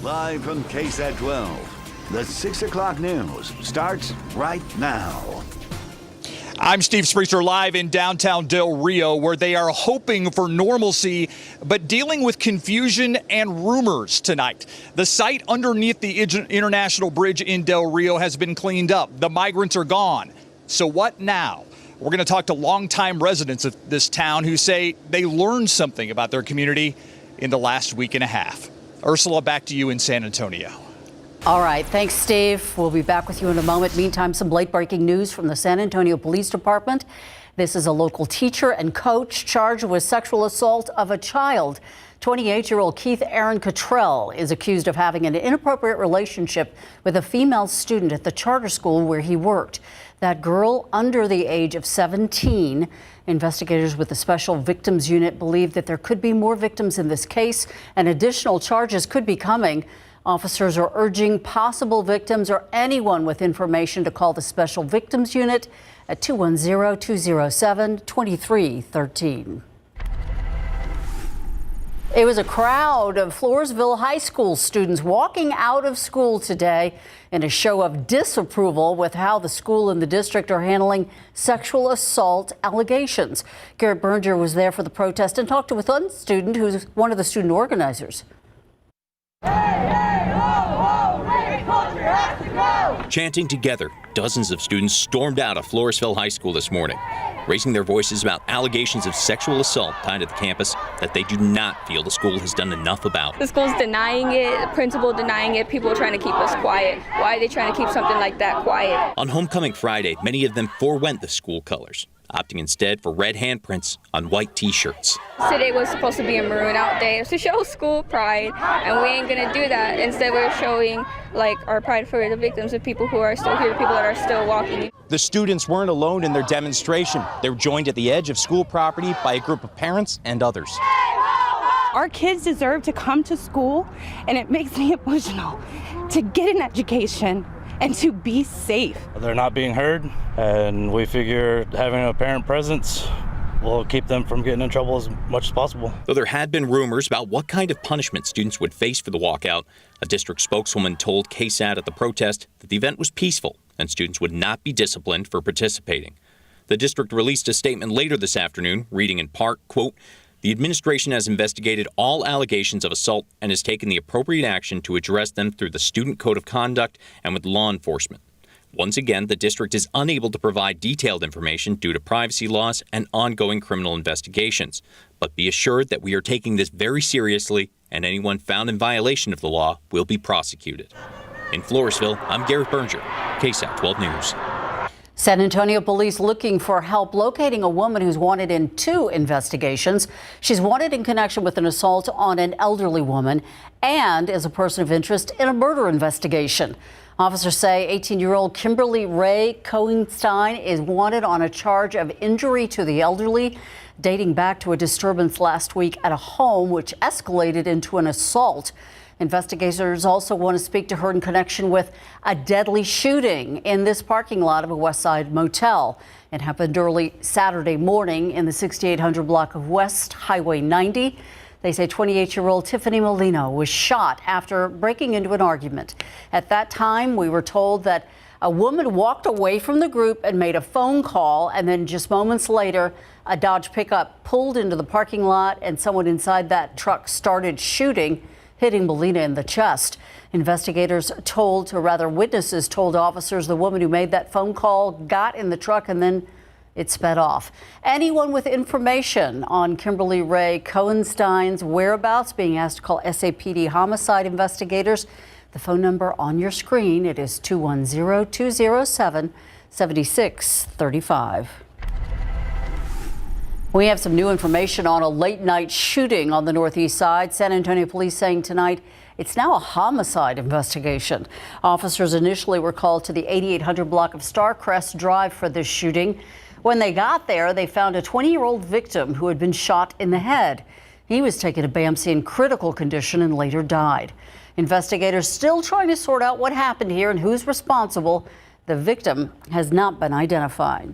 Live from KSAT 12, the 6 o'clock news starts right now. I'm Steve Spreester, live in downtown Del Rio, where they are hoping for normalcy, but dealing with confusion and rumors tonight. The site underneath the International Bridge in Del Rio has been cleaned up. The migrants are gone. So what now? We're going to talk to longtime residents of this town who say they learned something about their community in the last week and a half. Ursula, back to you in San Antonio. All right. Thanks, Steve. We'll be back with you in a moment. Meantime, some late breaking news from the San Antonio Police Department. This is a local teacher and coach charged with sexual assault of a child. 28-year-old Keith Aaron Cottrell is accused of having an inappropriate relationship with a female student at the charter school where he worked. That girl under the age of 17. Investigators with the Special Victims Unit believe that there could be more victims in this case and additional charges could be coming. Officers are urging possible victims or anyone with information to call the Special Victims Unit at 210-207-2313. It was a crowd of Floresville High School students walking out of school today in a show of disapproval with how the school and the district are handling sexual assault allegations. Garrett Berger was there for the protest and talked with one student who's one of the student organizers. Chanting together, dozens of students stormed out of Floresville High School this morning, raising their voices about allegations of sexual assault tied to the campus that they do not feel the school has done enough about. The school's denying it, the principal denying it, people are trying to keep us quiet. Why are they trying to keep something like that quiet? On Homecoming Friday, many of them forewent the school colors, opting instead for red handprints on white t-shirts. Today was supposed to be a maroon out day to show school pride, and we ain't gonna do that. Instead, we're showing like our pride for the victims of people who are still here, people that are still walking. The students weren't alone in their demonstration. They were joined at the edge of school property by a group of parents and others. Our kids deserve to come to school, and it makes me emotional to get an education and to be safe. They're not being heard, and we figure having a parent presence will keep them from getting in trouble as much as possible. Though there had been rumors about what kind of punishment students would face for the walkout, a district spokeswoman told KSAT at the protest that the event was peaceful and students would not be disciplined for participating. The district released a statement later this afternoon, reading in part, quote, "The administration has investigated all allegations of assault and has taken the appropriate action to address them through the Student Code of Conduct and with law enforcement. Once again, the district is unable to provide detailed information due to privacy laws and ongoing criminal investigations. But be assured that we are taking this very seriously, and anyone found in violation of the law will be prosecuted." In Floresville, I'm Garrett Berger, KSAT 12 News. San Antonio police looking for help locating a woman who's wanted in 2 investigations. She's wanted in connection with an assault on an elderly woman and is a person of interest in a murder investigation. Officers say 18-year-old Kimberly Ray Cohenstein is wanted on a charge of injury to the elderly, dating back to a disturbance last week at a home which escalated into an assault. Investigators also want to speak to her in connection with a deadly shooting in this parking lot of a West Side motel. It happened early Saturday morning in the 6800 block of West Highway 90. They say 28-year-old Tiffany Molino was shot after breaking into an argument. At that time, we were told that a woman walked away from the group and made a phone call, and then just moments later, a Dodge pickup pulled into the parking lot and someone inside that truck started shooting, hitting Molina in the chest. Investigators told, or rather witnesses told officers the woman who made that phone call got in the truck and then it sped off. Anyone with information on Kimberly Ray Cohenstein's whereabouts being asked to call SAPD homicide investigators. The phone number on your screen, it is 210-207-7635. We have some new information on a late night shooting on the northeast side. San Antonio police saying tonight it's now a homicide investigation. Officers initially were called to the 8800 block of Starcrest Drive for this shooting. When they got there, they found a 20-year-old victim who had been shot in the head. He was taken to BAMC in critical condition and later died. Investigators still trying to sort out what happened here and who's responsible. The victim has not been identified.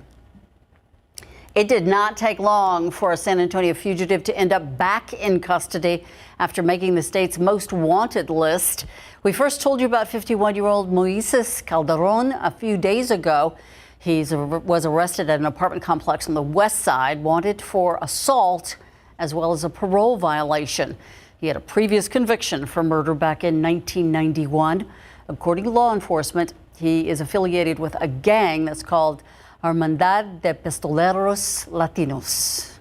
It did not take long for a San Antonio fugitive to end up back in custody after making the state's most wanted list. We first told you about 51-year-old Moises Calderon a few days ago. He was arrested at an apartment complex on the west side, wanted for assault as well as a parole violation. He had a previous conviction for murder back in 1991. According to law enforcement, he is affiliated with a gang that's called Hermandad de Pistoleros Latinos.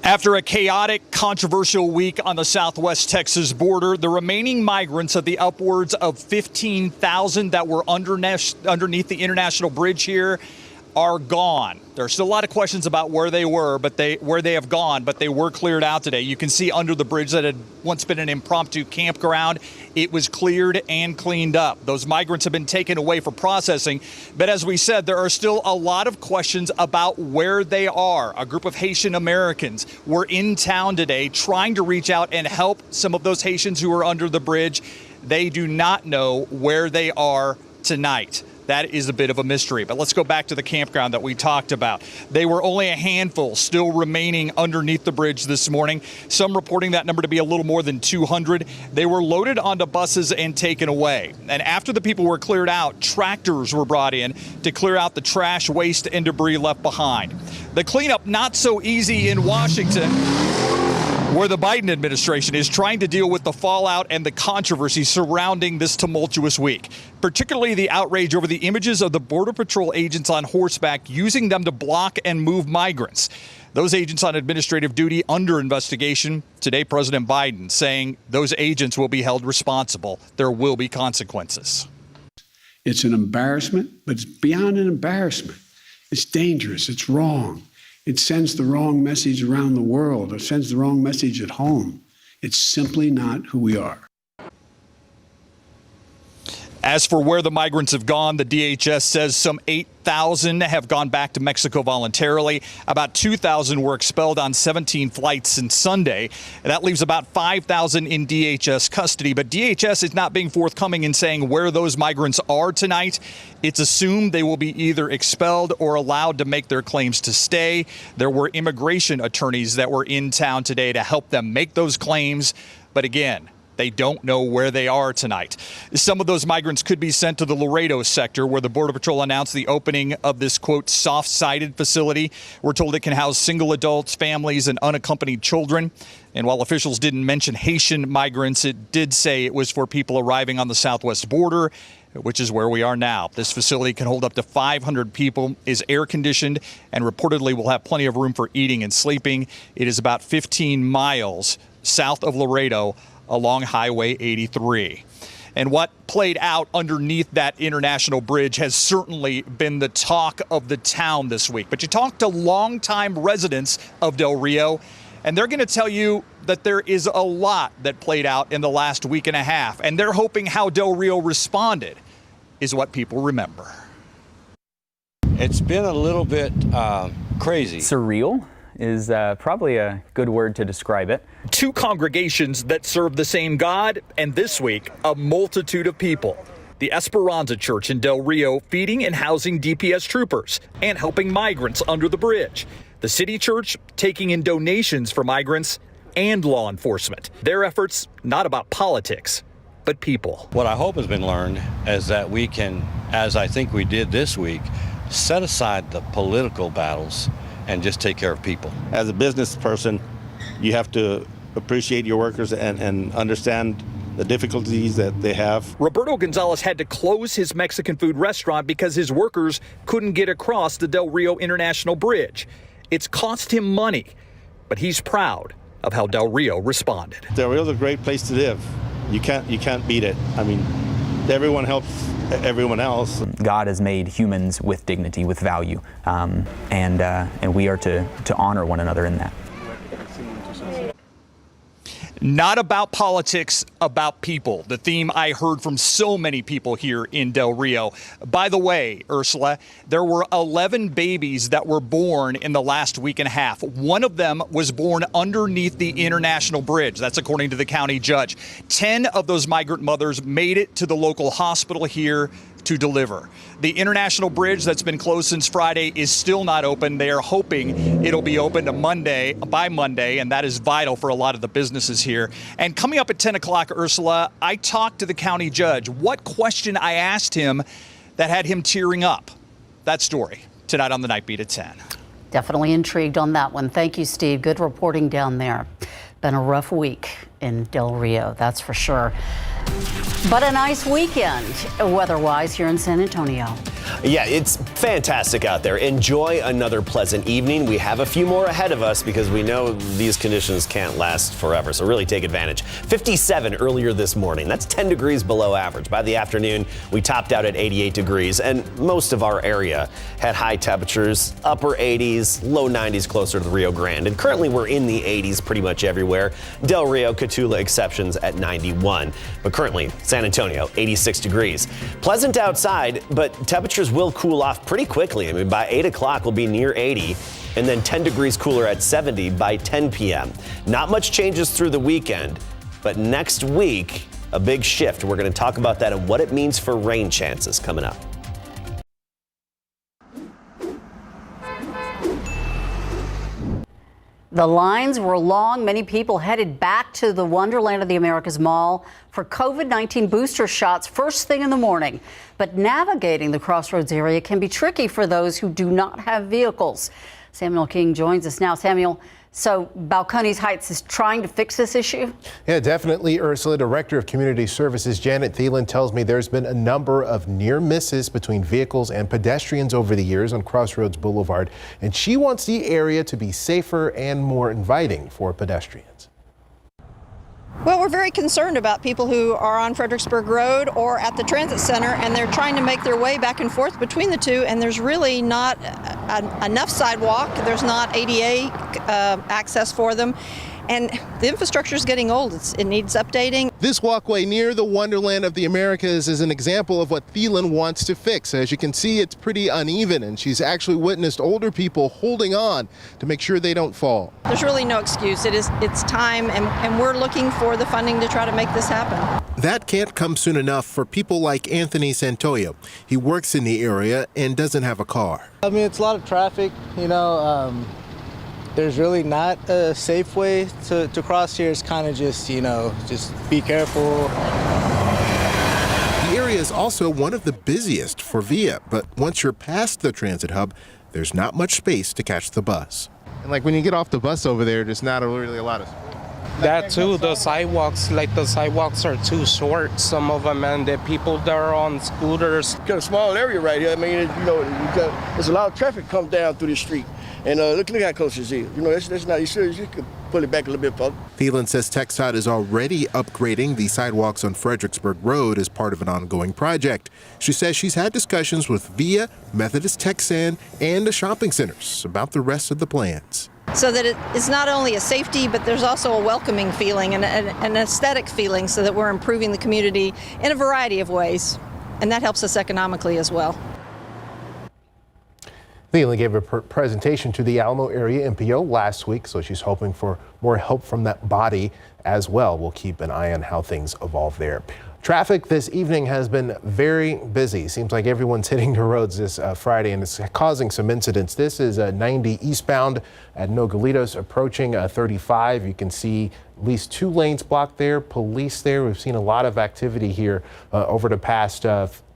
After a chaotic, controversial week on the southwest Texas border, the remaining migrants of the upwards of 15,000 that were underneath the international bridge here are gone. There are still a lot of questions about where they were, but where they have gone, but they were cleared out today. You can see under the bridge that had once been an impromptu campground. It was cleared and cleaned up. Those migrants have been taken away for processing, but as we said, there are still a lot of questions about where they are. A group of Haitian Americans were in town today trying to reach out and help some of those Haitians who are under the bridge. They do not know where they are tonight. That is a bit of a mystery. But let's go back to the campground that we talked about. They were only a handful still remaining underneath the bridge this morning. Some reporting that number to be a little more than 200. They were loaded onto buses and taken away. And after the people were cleared out, tractors were brought in to clear out the trash, waste, and debris left behind. The cleanup not so easy in Washington, where the Biden administration is trying to deal with the fallout and the controversy surrounding this tumultuous week, particularly the outrage over the images of the Border Patrol agents on horseback using them to block and move migrants. Those agents on administrative duty under investigation. Today, President Biden saying those agents will be held responsible. There will be consequences. It's an embarrassment, but it's beyond an embarrassment. It's dangerous. It's wrong. It sends the wrong message around the world. It sends the wrong message at home. It's simply not who we are. As for where the migrants have gone, the DHS says some 8,000 have gone back to Mexico voluntarily. About 2,000 were expelled on 17 flights since Sunday. That leaves about 5,000 in DHS custody. But DHS is not being forthcoming in saying where those migrants are tonight. It's assumed they will be either expelled or allowed to make their claims to stay. There were immigration attorneys that were in town today to help them make those claims. But again, they don't know where they are tonight. Some of those migrants could be sent to the Laredo sector, where the Border Patrol announced the opening of this, quote, soft-sided facility. We're told it can house single adults, families, and unaccompanied children. And while officials didn't mention Haitian migrants, it did say it was for people arriving on the southwest border, which is where we are now. This facility can hold up to 500 people, is air-conditioned, and reportedly will have plenty of room for eating and sleeping. It is about 15 miles south of Laredo, along Highway 83. And what played out underneath that international bridge has certainly been the talk of the town this week. But you talk to longtime residents of Del Rio, and they're going to tell you that there is a lot that played out in the last week and a half. And they're hoping how Del Rio responded is what people remember. It's been a little bit crazy. Surreal is probably a good word to describe it. Two congregations that serve the same God, and this week, a multitude of people. The Esperanza Church in Del Rio feeding and housing DPS troopers and helping migrants under the bridge. The City Church taking in donations for migrants and law enforcement. Their efforts not about politics, but people. What I hope has been learned is that we can, as I think we did this week, set aside the political battles and just take care of people. As a business person, you have to appreciate your workers and understand the difficulties that they have. Roberto Gonzalez had to close his Mexican food restaurant because his workers couldn't get across the Del Rio International Bridge. It's cost him money, but he's proud of how Del Rio responded. Del Rio's a great place to live. You can't beat it. I mean, everyone helps everyone else. God has made humans with dignity, with value, and we are to honor one another in that. Not about politics, about people. The theme I heard from so many people here in Del Rio. By the way, Ursula, there were 11 babies that were born in the last week and a half. One of them was born underneath the International Bridge. That's according to the county judge. 10 of those migrant mothers made it to the local hospital here to deliver. The International Bridge that's been closed since Friday is still not open. They are hoping it'll be open by Monday, and that is vital for a lot of the businesses here. And coming up at 10 o'clock, Ursula, I talked to the county judge. What question I asked him that had him tearing up? That story tonight on the Night Beat at 10. Definitely intrigued on that one. Thank you, Steve. Good reporting down there. Been a rough week in Del Rio, that's for sure. But a nice weekend weather-wise here in San Antonio. Yeah, it's fantastic out there. Enjoy another pleasant evening. We have a few more ahead of us because we know these conditions can't last forever, so really take advantage. 57 earlier this morning. That's 10 degrees below average. By the afternoon, we topped out at 88 degrees, and most of our area had high temperatures, upper 80s, low 90s closer to the Rio Grande. And currently we're in the 80s pretty much everywhere. Del Rio, Cotulla exceptions at 91. But currently, San Antonio, 86 degrees. Pleasant outside, but temperatures will cool off pretty quickly. I mean, by 8 o'clock, we'll be near 80, and then 10 degrees cooler at 70 by 10 p.m. Not much changes through the weekend, but next week, a big shift. We're going to talk about that and what it means for rain chances coming up. The lines were long. Many people headed back to the Wonderland of the Americas Mall for COVID-19 booster shots first thing in the morning. But navigating the Crossroads area can be tricky for those who do not have vehicles. Samuel King joins us now. Samuel, so Balcones Heights is trying to fix this issue? Yeah, definitely, Ursula. Director of Community Services Janet Thielen tells me there's been a number of near misses between vehicles and pedestrians over the years on Crossroads Boulevard, and she wants the area to be safer and more inviting for pedestrians. Well, we're very concerned about people who are on Fredericksburg Road or at the transit center, and they're trying to make their way back and forth between the two, and there's really not enough sidewalk. There's not ADA access for them, and the infrastructure is getting old. It needs updating. This walkway near the Wonderland of the Americas is an example of what Thielen wants to fix. As you can see, it's pretty uneven, and she's actually witnessed older people holding on to make sure they don't fall. There's really no excuse. It's time, and we're looking for the funding to try to make this happen. That can't come soon enough for people like Anthony Santoyo. He works in the area and doesn't have a car. I mean, it's a lot of traffic, there's really not a safe way to cross here. It's kind of just be careful. The area is also one of the busiest for VIA, but once you're past the transit hub, there's not much space to catch the bus. And like when you get off the bus over there, there's not really a lot of space. That too, the sidewalks are too short, some of them, and the people that are on scooters. Got a small area right here. I mean, there's a lot of traffic comes down through the street. And look how close this is. That's not, you could pull it back a little bit further. Thielen says TxDOT is already upgrading the sidewalks on Fredericksburg Road as part of an ongoing project. She says she's had discussions with VIA, Methodist Texan, and the shopping centers about the rest of the plans. So that it's not only a safety, but there's also a welcoming feeling and an aesthetic feeling, so that we're improving the community in a variety of ways. And that helps us economically as well. Thielen gave a presentation to the Alamo area MPO last week, so she's hoping for more help from that body as well. We'll keep an eye on how things evolve there. Traffic this evening has been very busy. Seems like everyone's hitting the roads this Friday, and it's causing some incidents. This is 90 eastbound at Nogalitos approaching 35. You can see at least 2 lanes blocked there, police there. We've seen a lot of activity here over the past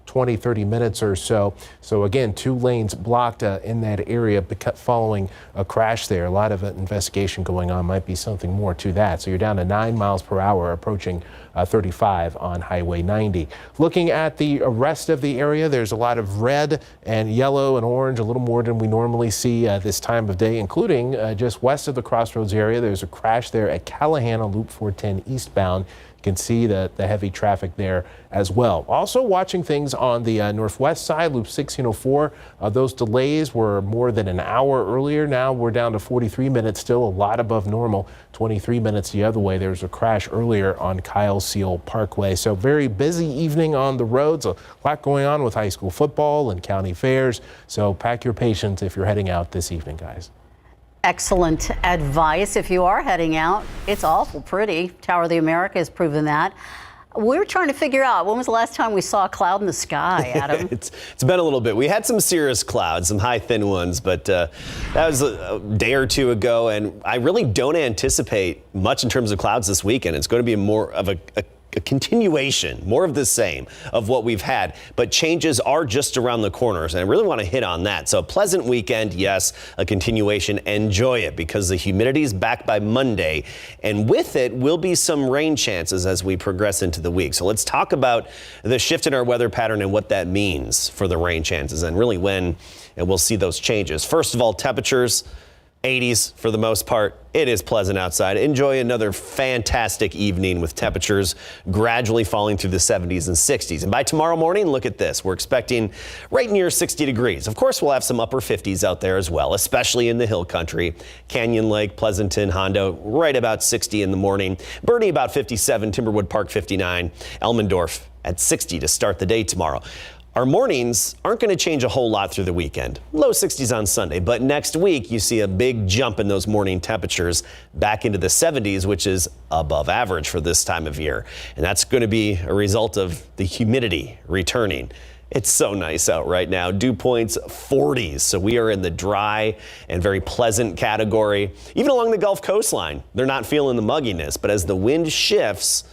20-30 minutes or so. So again, 2 lanes blocked in that area following a crash there. A lot of investigation going on. Might be something more to that. So you're down to 9 miles per hour approaching 35 on Highway 90. Looking at the rest of the area, there's a lot of red and yellow and orange, a little more than we normally see this time of day, including just west of the Crossroads area. There's a crash there at Callahan on Loop 410 eastbound. can see the heavy traffic there as well. Also watching things on the northwest side, Loop 1604. Those delays were more than an hour earlier. Now we're down to 43 minutes, still a lot above normal. 23 minutes the other way. There was a crash earlier on Kyle Seal Parkway. So very busy evening on the roads. A lot going on with high school football and county fairs. So pack your patience if you're heading out this evening, guys. Excellent advice. If you are heading out, it's awful pretty. Tower of the America has proven that. We were trying to figure out, when was the last time we saw a cloud in the sky, Adam? It's been a little bit. We had some cirrus clouds, some high, thin ones, but that was a day or two ago, and I really don't anticipate much in terms of clouds this weekend. It's going to be more of a continuation, more of the same of what we've had, but changes are just around the corners, and I really want to hit on that. So a pleasant weekend, yes, a continuation, enjoy it, because the humidity is back by Monday, and with it will be some rain chances as we progress into the week. So let's talk about the shift in our weather pattern and what that means for the rain chances and really when we'll see those changes. First of all, temperatures 80s for the most part. It is pleasant outside. Enjoy another fantastic evening with temperatures gradually falling through the 70s and 60s. And by tomorrow morning, look at this. We're expecting right near 60 degrees. Of course, we'll have some upper 50s out there as well, especially in the hill country. Canyon Lake, Pleasanton, Hondo, right about 60 in the morning. Boerne about 57, Timberwood Park 59, Elmendorf at 60 to start the day tomorrow. Our mornings aren't going to change a whole lot through the weekend. Low 60s on Sunday, but next week you see a big jump in those morning temperatures back into the 70s, which is above average for this time of year. And that's going to be a result of the humidity returning. It's so nice out right now. Dew points 40s, so we are in the dry and very pleasant category. Even along the Gulf coastline, they're not feeling the mugginess, but as the wind shifts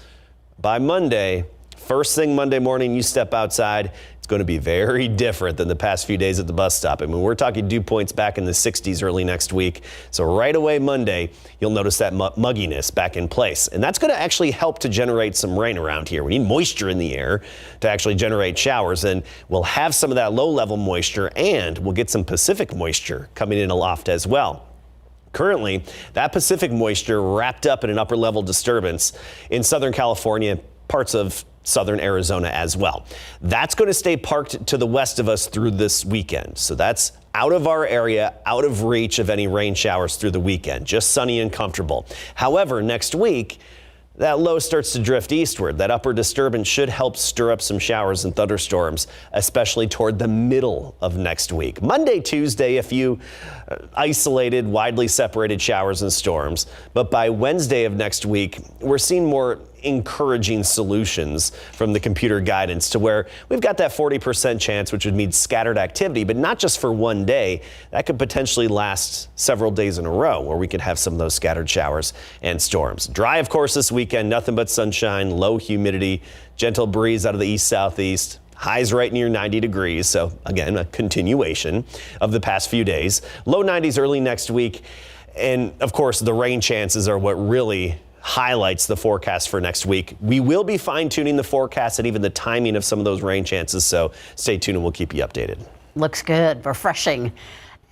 by Monday, first thing Monday morning, you step outside, it's going to be very different than the past few days at the bus stop. I mean, we're talking dew points back in the 60s early next week. So right away Monday, you'll notice that mugginess back in place. And that's going to actually help to generate some rain around here. We need moisture in the air to actually generate showers. And we'll have some of that low-level moisture, and we'll get some Pacific moisture coming in aloft as well. Currently, that Pacific moisture wrapped up in an upper-level disturbance in Southern California, parts of southern Arizona as well. That's going to stay parked to the west of us through this weekend. So that's out of our area, out of reach of any rain showers through the weekend, just sunny and comfortable. However, next week, that low starts to drift eastward. That upper disturbance should help stir up some showers and thunderstorms, especially toward the middle of next week. Monday, Tuesday, a few isolated, widely separated showers and storms. But by Wednesday of next week, we're seeing more encouraging solutions from the computer guidance to where we've got that 40% chance, which would mean scattered activity, but not just for one day. That could potentially last several days in a row where we could have some of those scattered showers and storms. Dry, of course, this weekend, nothing but sunshine, low humidity, gentle breeze out of the east-southeast. Highs right near 90 degrees. So again, a continuation of the past few days. Low 90s early next week. And of course, the rain chances are what really highlights the forecast for next week. We will be fine-tuning the forecast and even the timing of some of those rain chances, so stay tuned and we'll keep you updated. Looks good, refreshing.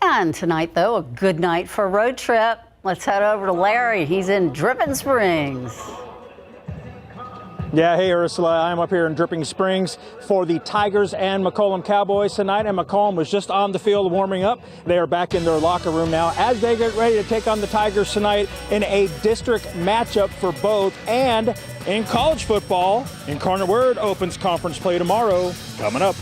And tonight, though, a good night for a road trip. Let's head over to Larry. He's in Dripping Springs. Yeah, hey Ursula, I'm up here in Dripping Springs for the Tigers and McCollum Cowboys tonight, and McCollum was just on the field warming up. They are back in their locker room now as they get ready to take on the Tigers tonight in a district matchup for both. And in college football, Incarnate Word opens conference play tomorrow. Coming up.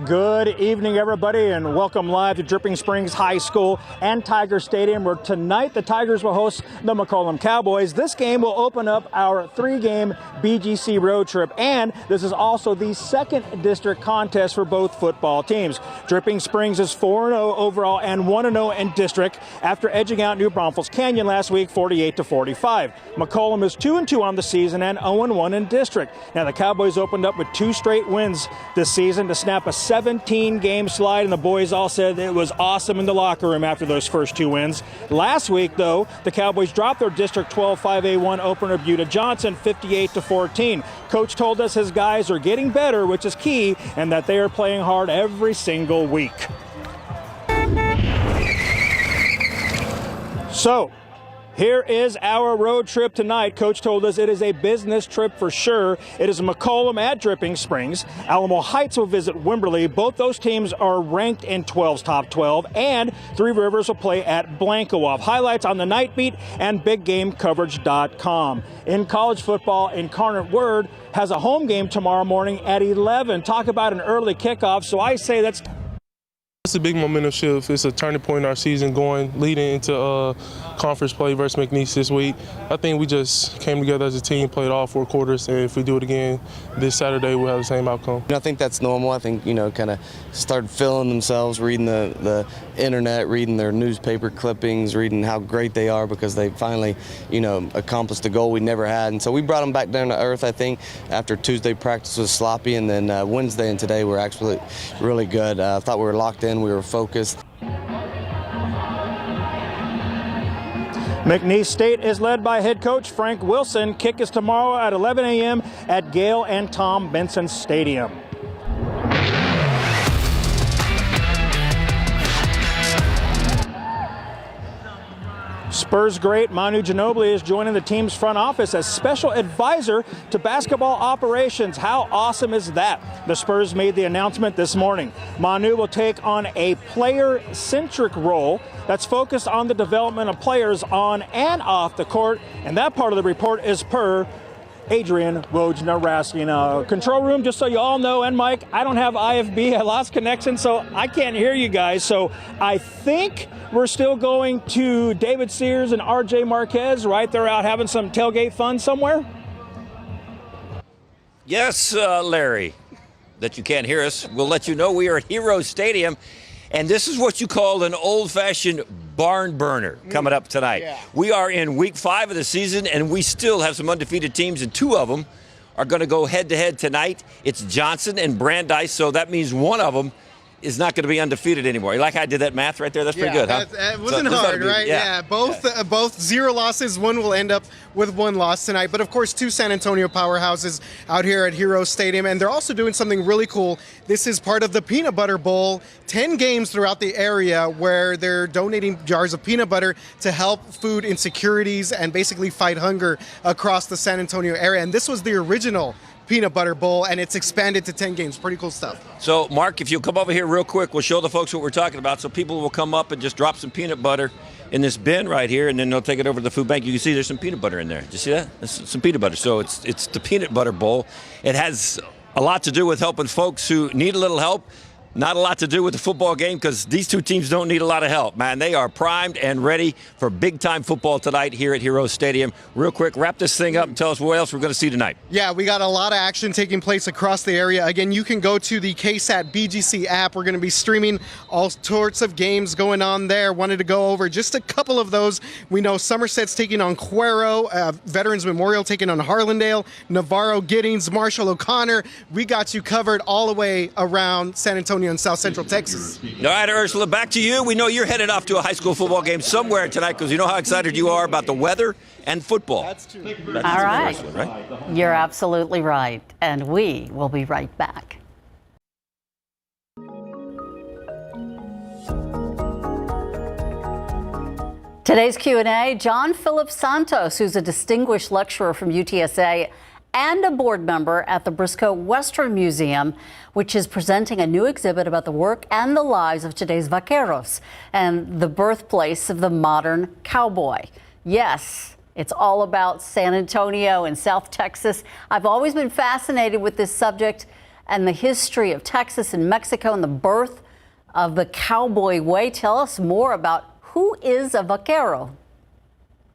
Good evening, everybody, and welcome live to Dripping Springs High School and Tiger Stadium, where tonight the Tigers will host the McCollum Cowboys. This game will open up our 3-game BGC road trip, and this is also the second district contest for both football teams. Dripping Springs is 4-0 overall and 1-0 in district after edging out New Braunfels Canyon last week 48-45. McCollum is 2-2 on the season and 0-1 in district. Now, the Cowboys opened up with 2 straight wins this season to snap a 17-game slide, and the boys all said it was awesome in the locker room after those first 2 wins. Last week, though, the Cowboys dropped their District 12 5A1 opener Buda Johnson 58-14. Coach told us his guys are getting better, which is key, and that they are playing hard every single week. So, here is our road trip tonight. Coach told us it is a business trip for sure. It is McCollum at Dripping Springs. Alamo Heights will visit Wimberley. Both those teams are ranked in 12's top 12. And Three Rivers will play at Blanco. We'll have highlights on the Night Beat and BigGameCoverage.com. In college football, Incarnate Word has a home game tomorrow morning at 11. Talk about an early kickoff. So I say that's... It's a big momentum shift. It's a turning point in our season leading into conference play versus McNeese this week. I think we just came together as a team, played all 4 quarters, and if we do it again this Saturday, we'll have the same outcome. I think that's normal. I think, kind of started feeling themselves, reading the internet, reading their newspaper clippings, reading how great they are because they finally, accomplished the goal we never had. And so we brought them back down to earth, I think, after Tuesday practice was sloppy, and then Wednesday and today were actually really good. I thought we were locked in. We were focused. McNeese State is led by head coach Frank Wilson. Kick is tomorrow at 11 a.m. at Gale and Tom Benson Stadium. Spurs great Manu Ginobili is joining the team's front office as special advisor to basketball operations. How awesome is that? The Spurs made the announcement this morning. Manu will take on a player-centric role that's focused on the development of players on and off the court, and that part of the report is per Adrian Wojnarowski. Control room, just so you all know, and Mike, I don't have IFB. I lost connection, so I can't hear you guys. So I think we're still going to David Sears and RJ Marquez, right? They're out having some tailgate fun somewhere? Yes, Larry, that you can't hear us. We'll let you know we are at Hero Stadium, and this is what you call an old-fashioned barn burner coming up tonight. Yeah. We are in week 5 of the season, and we still have some undefeated teams, and 2 of them are going to go head-to-head tonight. It's Johnson and Brandeis, so that means one of them is not going to be undefeated anymore. You like how I did that math right there? That's pretty good, huh? It wasn't hard, right? Yeah. Both 0 losses. One will end up with 1 loss tonight. But, of course, 2 San Antonio powerhouses out here at Hero Stadium. And they're also doing something really cool. This is part of the Peanut Butter Bowl. 10 games throughout the area where they're donating jars of peanut butter to help food insecurities and basically fight hunger across the San Antonio area. And this was the original Peanut Butter Bowl, and it's expanded to 10 games. Pretty cool stuff. So, Mark, if you'll come over here real quick, we'll show the folks what we're talking about. So people will come up and just drop some peanut butter in this bin right here, and then they'll take it over to the food bank. You can see there's some peanut butter in there. Did you see that? There's some peanut butter. So it's the Peanut Butter Bowl. It has a lot to do with helping folks who need a little help. Not a lot to do with the football game because these 2 teams don't need a lot of help, man. They are primed and ready for big-time football tonight here at Hero Stadium. Real quick, wrap this thing up and tell us what else we're going to see tonight. Yeah, we got a lot of action taking place across the area. Again, you can go to the KSAT BGC app. We're going to be streaming all sorts of games going on there. Wanted to go over just a couple of those. We know Somerset's taking on Vaquero, Veterans Memorial taking on Harlandale, Navarro Giddings, Marshall O'Connor. We got you covered all the way around San Antonio in South Central Texas. All right, Ursula, back to you. We know you're headed off to a high school football game somewhere tonight because you know how excited you are about the weather and football. That's true. All right. Ursula, right? You're absolutely right. And we will be right back. Today's Q&A, John Philip Santos, who's a distinguished lecturer from UTSA and a board member at the Briscoe Western Museum, which is presenting a new exhibit about the work and the lives of today's vaqueros and the birthplace of the modern cowboy. Yes, it's all about San Antonio and South Texas. I've always been fascinated with this subject and the history of Texas and Mexico and the birth of the cowboy way. Tell us more about who is a vaquero.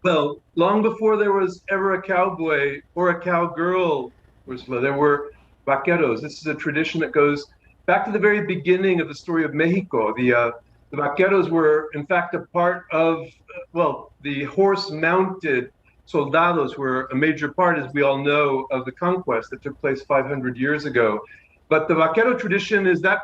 Well, long before there was ever a cowboy or a cowgirl, Ursula, there were vaqueros. This is a tradition that goes back to the very beginning of the story of Mexico. The vaqueros were, in fact, a part of, the horse-mounted soldados were a major part, as we all know, of the conquest that took place 500 years ago. But the vaquero tradition is that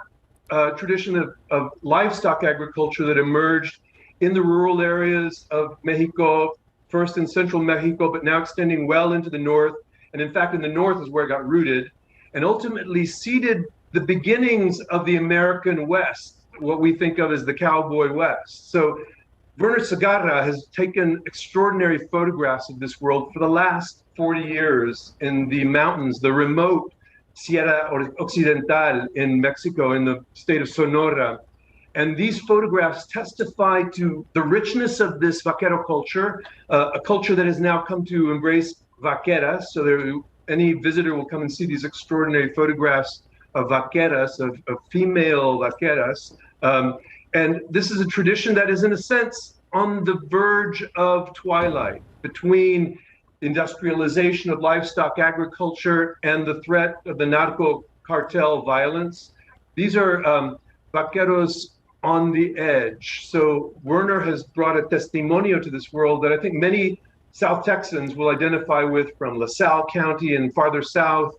tradition of livestock agriculture that emerged in the rural areas of Mexico, first in central Mexico, but now extending well into the north. And in fact, in the north is where it got rooted and ultimately seeded the beginnings of the American West, what we think of as the cowboy West. So Werner Segarra has taken extraordinary photographs of this world for the last 40 years in the mountains, the remote Sierra Occidental in Mexico, in the state of Sonora. And these photographs testify to the richness of this Vaquero culture, a culture that has now come to embrace vaqueras. So any visitor will come and see these extraordinary photographs of vaqueras, of female vaqueras. And this is a tradition that is, in a sense, on the verge of twilight between industrialization of livestock agriculture and the threat of the narco cartel violence. These are vaqueros on the edge. So Werner has brought a testimonio to this world that I think many South Texans will identify with, from LaSalle County and farther south.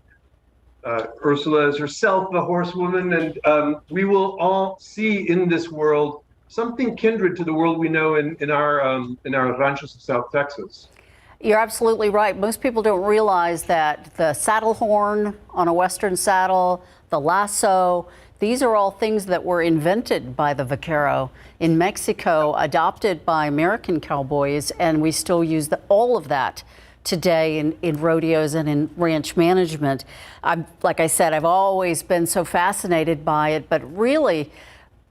Ursula is herself a horsewoman, and we will all see in this world something kindred to the world we know in our ranchos of South Texas. You're absolutely right. Most people don't realize that the saddle horn on a Western saddle, the lasso, these are all things that were invented by the Vaquero in Mexico, adopted by American cowboys, and we still use all of that today in rodeos and in ranch management. Like I said, I've always been so fascinated by it, but really,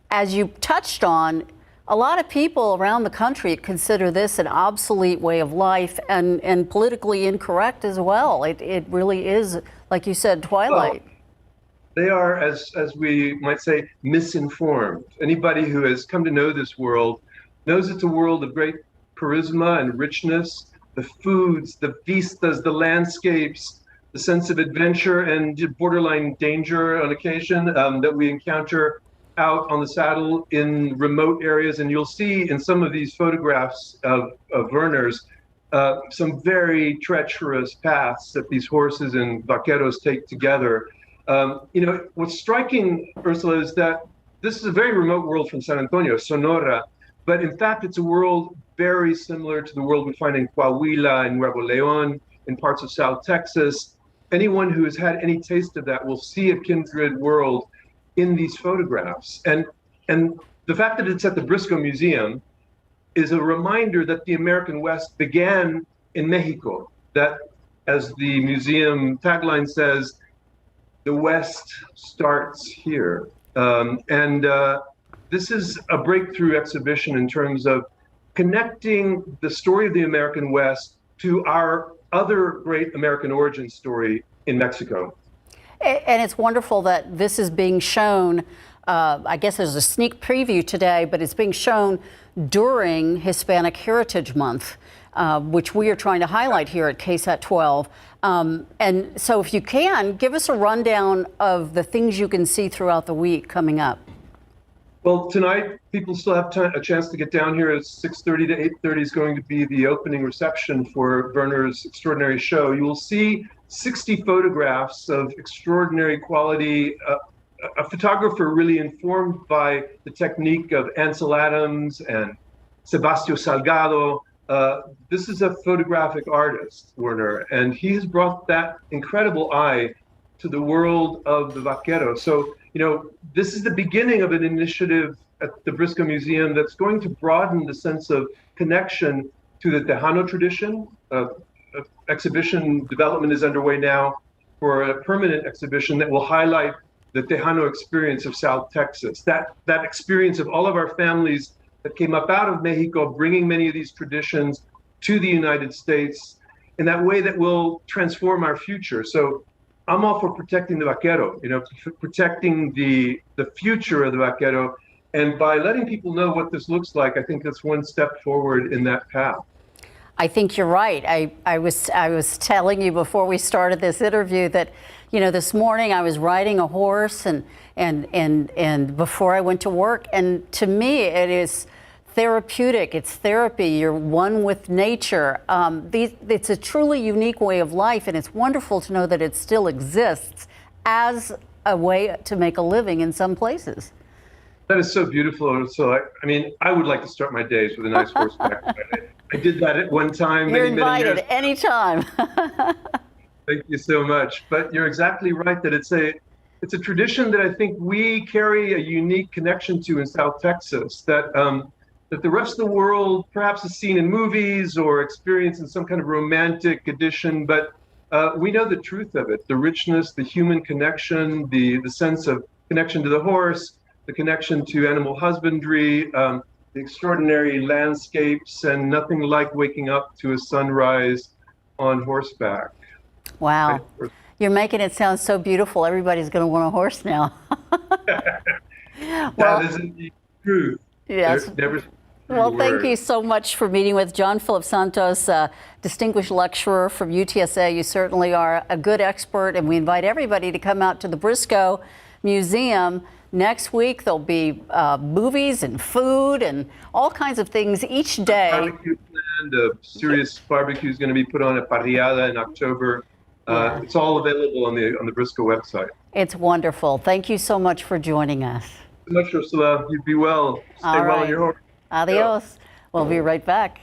as you touched on, a lot of people around the country consider this an obsolete way of life and politically incorrect as well. It really is, like you said, twilight. Well, they are, as we might say, misinformed. Anybody who has come to know this world knows it's a world of great charisma and richness. The foods, the vistas, the landscapes, the sense of adventure and borderline danger on occasion that we encounter out on the saddle in remote areas. And you'll see in some of these photographs of Werner's some very treacherous paths that these horses and vaqueros take together. What's striking, Ursula, is that this is a very remote world from San Antonio, Sonora, but in fact, it's a world very similar to the world we find in Coahuila and Nuevo León, in parts of South Texas. Anyone who has had any taste of that will see a kindred world in these photographs. And the fact that it's at the Briscoe Museum is a reminder that the American West began in Mexico, that, as the museum tagline says, the West starts here. This is a breakthrough exhibition in terms of connecting the story of the American West to our other great American origin story in Mexico. And it's wonderful that this is being shown. I guess there's a sneak preview today, but it's being shown during Hispanic Heritage Month, which we are trying to highlight here at KSAT 12. And so if you can, give us a rundown of the things you can see throughout the week coming up. Well, tonight, people still have a chance to get down here. At 6:30 to 8:30 is going to be the opening reception for Werner's extraordinary show. You will see 60 photographs of extraordinary quality, a photographer really informed by the technique of Ansel Adams and Sebastião Salgado. This is a photographic artist, Werner, and he has brought that incredible eye to the world of the vaquero. So, this is the beginning of an initiative at the Briscoe Museum that's going to broaden the sense of connection to the Tejano tradition. Exhibition development is underway now for a permanent exhibition that will highlight the Tejano experience of South Texas, that experience of all of our families that came up out of Mexico, bringing many of these traditions to the United States in that way that will transform our future. So I'm all for protecting the vaquero, protecting the future of the vaquero. And by letting people know what this looks like, I think that's one step forward in that path. I think you're right. I was telling you before we started this interview that, this morning I was riding a horse and before I went to work. And to me, it is therapeutic. It's therapy. You're one with nature. It's a truly unique way of life, and it's wonderful to know that it still exists as a way to make a living in some places. That is so beautiful. So, I would like to start my days with a nice horseback ride. I did that at one time. You're many invited years. anytime. Thank you so much. But you're exactly right that it's a tradition that I think we carry a unique connection to in South Texas, that that the rest of the world perhaps has seen in movies or experienced in some kind of romantic edition, but we know the truth of it, the richness, the human connection, the sense of connection to the horse, the connection to animal husbandry, the extraordinary landscapes, and nothing like waking up to a sunrise on horseback. Wow. You're making it sound so beautiful. Everybody's going to want a horse now. That is indeed true. Yes. Well, thank you so much for meeting with John Philip Santos, distinguished lecturer from UTSA. You certainly are a good expert, and we invite everybody to come out to the Briscoe Museum. Next week, there'll be movies and food and all kinds of things each day. Barbecue planned, a serious barbecue is going to be put on at Parrillada in October. It's all available on the Briscoe website. It's wonderful. Thank you so much for joining us. Thank you so much, Ursula. You be well. Stay All well right. on your horse. Adios. We'll be right back.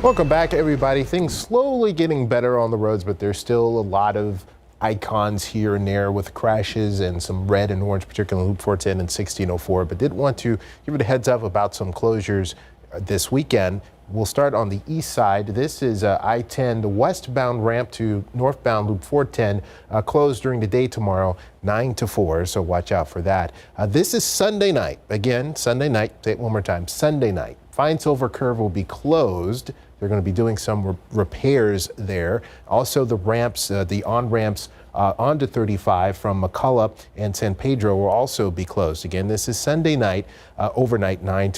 Welcome back, everybody. Things slowly getting better on the roads, but there's still a lot of icons here and there with crashes and some red and orange, particularly Loop 410 and 1604. But did want to give it a heads up about some closures this weekend. We'll start on the east side. This is I-10, the westbound ramp to northbound Loop 410, closed during the day tomorrow, 9 to 4, so watch out for that. This is Sunday night. Again, Sunday night. Say it one more time. Sunday night. Fine Silver Curve will be closed. They're going to be doing some repairs there. Also, the ramps, the on-ramps onto 35 from McCullough and San Pedro will also be closed. Again, this is Sunday night, overnight, 9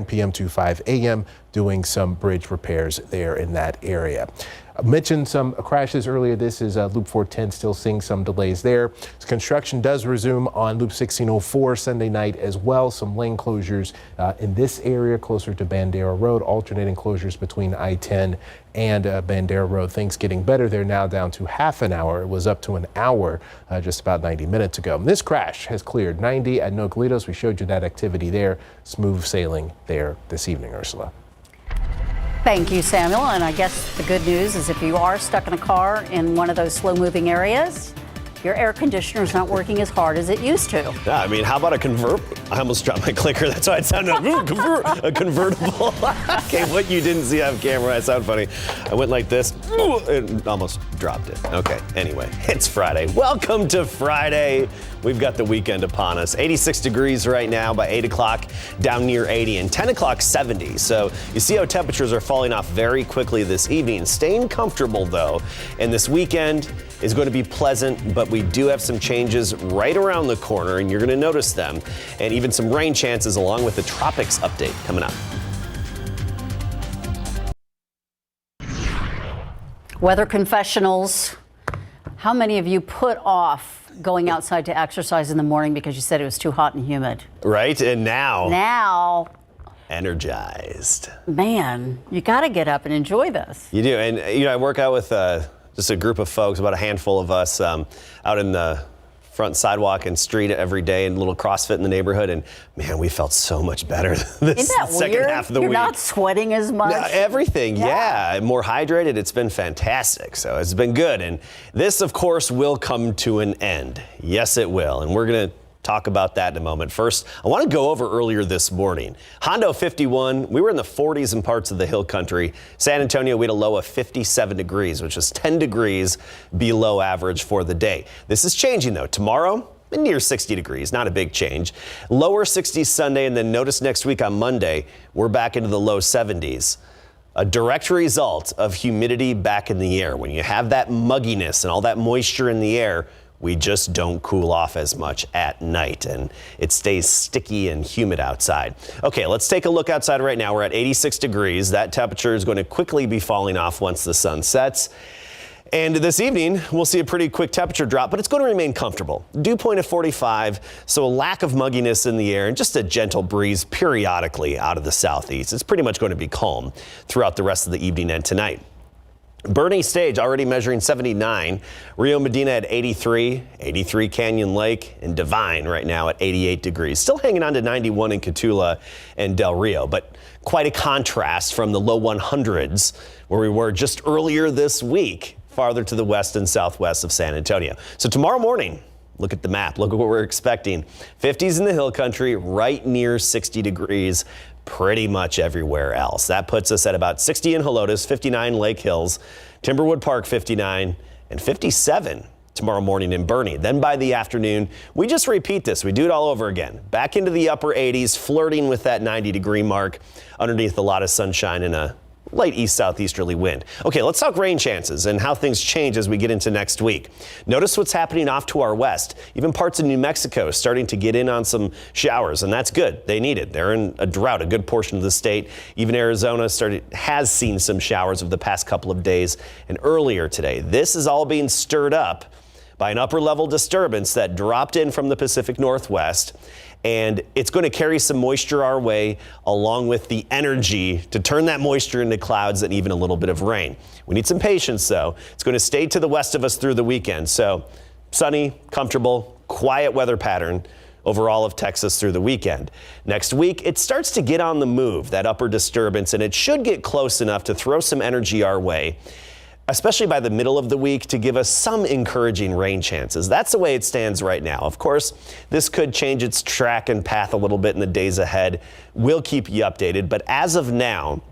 p.m. to 5 a.m., doing some bridge repairs there in that area. I mentioned some crashes earlier. This is Loop 410, still seeing some delays there. Construction does resume on Loop 1604 Sunday night as well. Some lane closures in this area closer to Bandera Road, alternating closures between I-10 and Bandera Road. Things getting better there now, down to half an hour. It was up to an hour just about 90 minutes ago. This crash has cleared 90 at Nogalitos. We showed you that activity there. Smooth sailing there this evening, Ursula. Thank you, Samuel. And I guess the good news is if you are stuck in a car in one of those slow-moving areas, your air conditioner is not working as hard as it used to. Yeah, I mean, how about a I almost dropped my clicker. That's why it sounded a convertible. Okay, what you didn't see on camera, I sound funny. I went like this and almost dropped it. Okay, anyway, it's Friday. Welcome to Friday. We've got the weekend upon us. 86 degrees right now. By 8 o'clock, down near 80, and 10 o'clock, 70. So you see how temperatures are falling off very quickly this evening. Staying comfortable, though, and this weekend is going to be pleasant, but we do have some changes right around the corner, and you're going to notice them, and even some rain chances along with the tropics update coming up. Weather confessionals. How many of you put off going outside to exercise in the morning because you said it was too hot and humid? Right, and now energized. Man, you got to get up and enjoy this. You do, and I work out with just a group of folks, about a handful of us, out in the front sidewalk and street every day, and a little CrossFit in the neighborhood, and man, we felt so much better this second half of the week. You're not sweating as much. Everything, yeah, more hydrated. It's been fantastic, so it's been good, and this, of course, will come to an end. Yes, it will, and we're gonna talk about that in a moment. First, I want to go over earlier this morning. Hondo 51, we were in the 40s in parts of the hill country. San Antonio, we had a low of 57 degrees, which is 10 degrees below average for the day. This is changing though. Tomorrow, near 60 degrees, not a big change. Lower 60s Sunday, and then notice next week on Monday, we're back into the low 70s. A direct result of humidity back in the air. When you have that mugginess and all that moisture in the air, we just don't cool off as much at night, and it stays sticky and humid outside. Okay, let's take a look outside right now. We're at 86 degrees. That temperature is going to quickly be falling off once the sun sets. And this evening, we'll see a pretty quick temperature drop, but it's going to remain comfortable. Dew point of 45, so a lack of mugginess in the air and just a gentle breeze periodically out of the southeast. It's pretty much going to be calm throughout the rest of the evening and tonight. Bernie Stage already measuring 79, Rio Medina at 83, 83 Canyon Lake, and Divine right now at 88 degrees. Still hanging on to 91 in Cotulla and Del Rio, but quite a contrast from the low 100s where we were just earlier this week, farther to the west and southwest of San Antonio. So tomorrow morning, Look at the map. Look at what we're expecting. 50s in the hill country, right near 60 degrees pretty much everywhere else. That puts us at about 60 in Helotes, 59 Lake Hills, Timberwood Park 59, and 57 tomorrow morning in Bernie. Then by the afternoon, we just repeat this. We do it all over again. Back into the upper 80s, flirting with that 90-degree mark underneath a lot of sunshine and a light east-southeasterly wind. Okay, let's talk rain chances and how things change as we get into next week. Notice what's happening off to our west. Even parts of New Mexico starting to get in on some showers, and that's good. They need it. They're in a drought, a good portion of the state. Even Arizona has seen some showers over the past couple of days and earlier today. This is all being stirred up by an upper-level disturbance that dropped in from the Pacific Northwest. And it's going to carry some moisture our way, along with the energy to turn that moisture into clouds and even a little bit of rain. We need some patience, though. It's going to stay to the west of us through the weekend. So sunny, comfortable, quiet weather pattern over all of Texas through the weekend. Next week, it starts to get on the move, that upper disturbance, and it should get close enough to throw some energy our way, especially by the middle of the week, to give us some encouraging rain chances. That's the way it stands right now. Of course, this could change its track and path a little bit in the days ahead. We'll keep you updated, but as of now,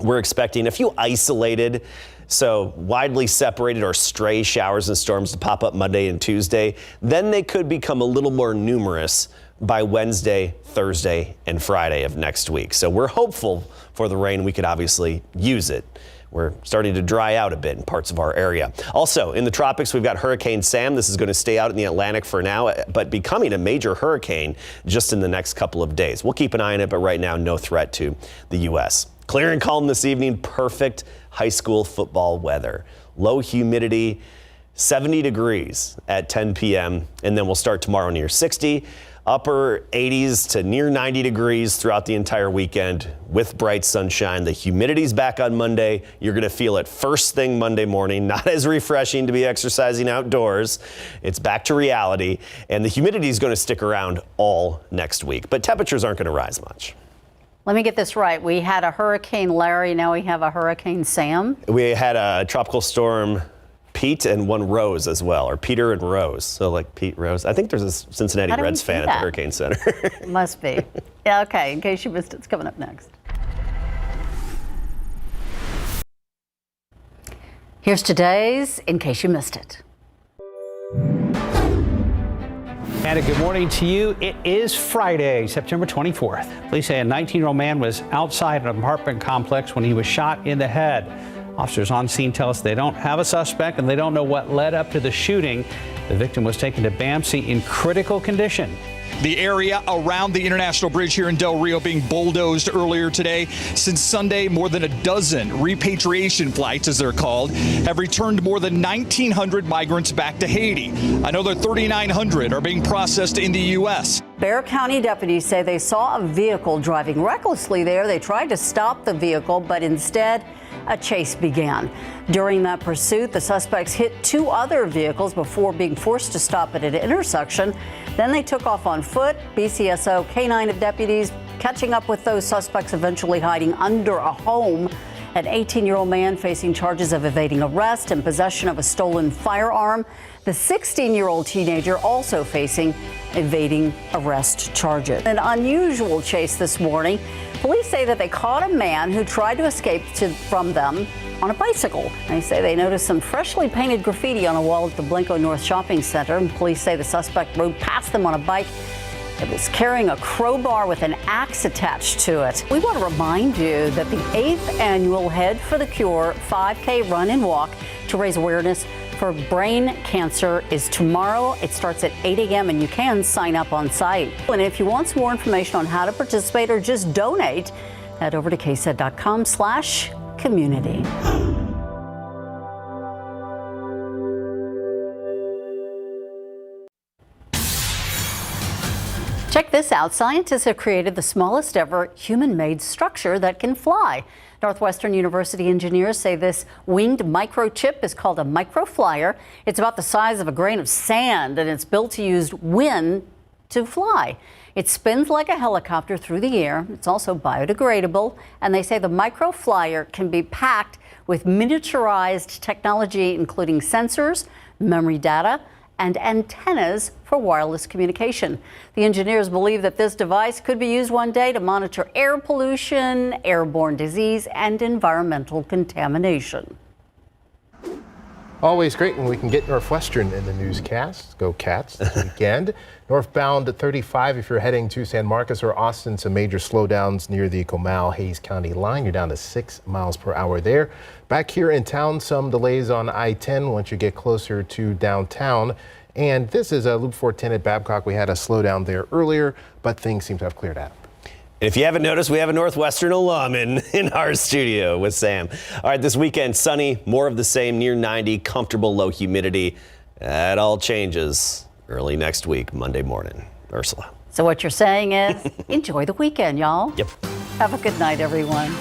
we're expecting a few isolated, so widely separated or stray showers and storms to pop up Monday and Tuesday. Then they could become a little more numerous by Wednesday, Thursday, and Friday of next week. So we're hopeful for the rain. We could obviously use it. We're starting to dry out a bit in parts of our area. Also, in the tropics, we've got Hurricane Sam. This is going to stay out in the Atlantic for now, but becoming a major hurricane just in the next couple of days. We'll keep an eye on it, but right now, no threat to the U.S. Clear and calm this evening. Perfect high school football weather. Low humidity, 70 degrees at 10 p.m., and then we'll start tomorrow near 60. Upper 80s to near 90 degrees throughout the entire weekend with bright sunshine. The humidity's back on Monday. You're going to feel it first thing Monday morning. Not as refreshing to be exercising outdoors. It's back to reality. And the humidity is going to stick around all next week. But temperatures aren't going to rise much. Let me get this right. We had a Hurricane Larry. Now we have a Hurricane Sam. We had a tropical storm Pete and one Rose as well, or Peter and Rose. So like Pete Rose. I think there's a Cincinnati Reds fan at the Hurricane Center. Must be. Yeah, okay. In case you missed it, it's coming up next. Here's today's In Case You Missed It. And a good morning to you. It is Friday, September 24th. Police say a 19-year-old man was outside an apartment complex when he was shot in the head. Officers on scene tell us they don't have a suspect and they don't know what led up to the shooting. The victim was taken to BAMC in critical condition. The area around the International Bridge here in Del Rio being bulldozed earlier today. Since Sunday, more than a dozen repatriation flights, as they're called, have returned more than 1,900 migrants back to Haiti. Another 3,900 are being processed in the U.S. Bexar County deputies say they saw a vehicle driving recklessly there. They tried to stop the vehicle, but instead, a chase began. During that pursuit, the suspects hit two other vehicles before being forced to stop at an intersection. Then they took off on foot. BCSO K9 deputies catching up with those suspects, eventually hiding under a home. An 18-year-old man facing charges of evading arrest and possession of a stolen firearm. The 16-year-old teenager also facing evading arrest charges. An unusual chase this morning. Police say that they caught a man who tried to escape from them on a bicycle. They say they noticed some freshly painted graffiti on a wall at the Blanco North Shopping Center. And police say the suspect rode past them on a bike. It was carrying a crowbar with an axe attached to it. We want to remind you that the 8th annual Head for the Cure 5K run and walk to raise awareness for brain cancer is tomorrow. It starts at 8 a.m. and you can sign up on site. And if you want some more information on how to participate or just donate, head over to KSAT.com/community. Check this out. Scientists have created the smallest ever human-made structure that can fly. Northwestern University engineers say this winged microchip is called a microflyer. It's about the size of a grain of sand, and it's built to use wind to fly. It spins like a helicopter through the air. It's also biodegradable, and they say the microflyer can be packed with miniaturized technology, including sensors, memory data, and antennas for wireless communication. The engineers believe that this device could be used one day to monitor air pollution, airborne disease, and environmental contamination. Always great when we can get Northwestern in the newscast. Go Cats this weekend. Northbound 35 if you're heading to San Marcos or Austin, some major slowdowns near the Comal-Hayes County line. You're down to 6 miles per hour there. Back here in town, some delays on I-10 once you get closer to downtown. And this is a Loop 410 at Babcock. We had a slowdown there earlier, but things seem to have cleared out. If you haven't noticed, we have a Northwestern alum in our studio with Sam. All right, this weekend, sunny, more of the same, near 90, comfortable, low humidity. That all changes early next week, Monday morning. Ursula. So what you're saying is, enjoy the weekend, y'all. Yep. Have a good night, everyone.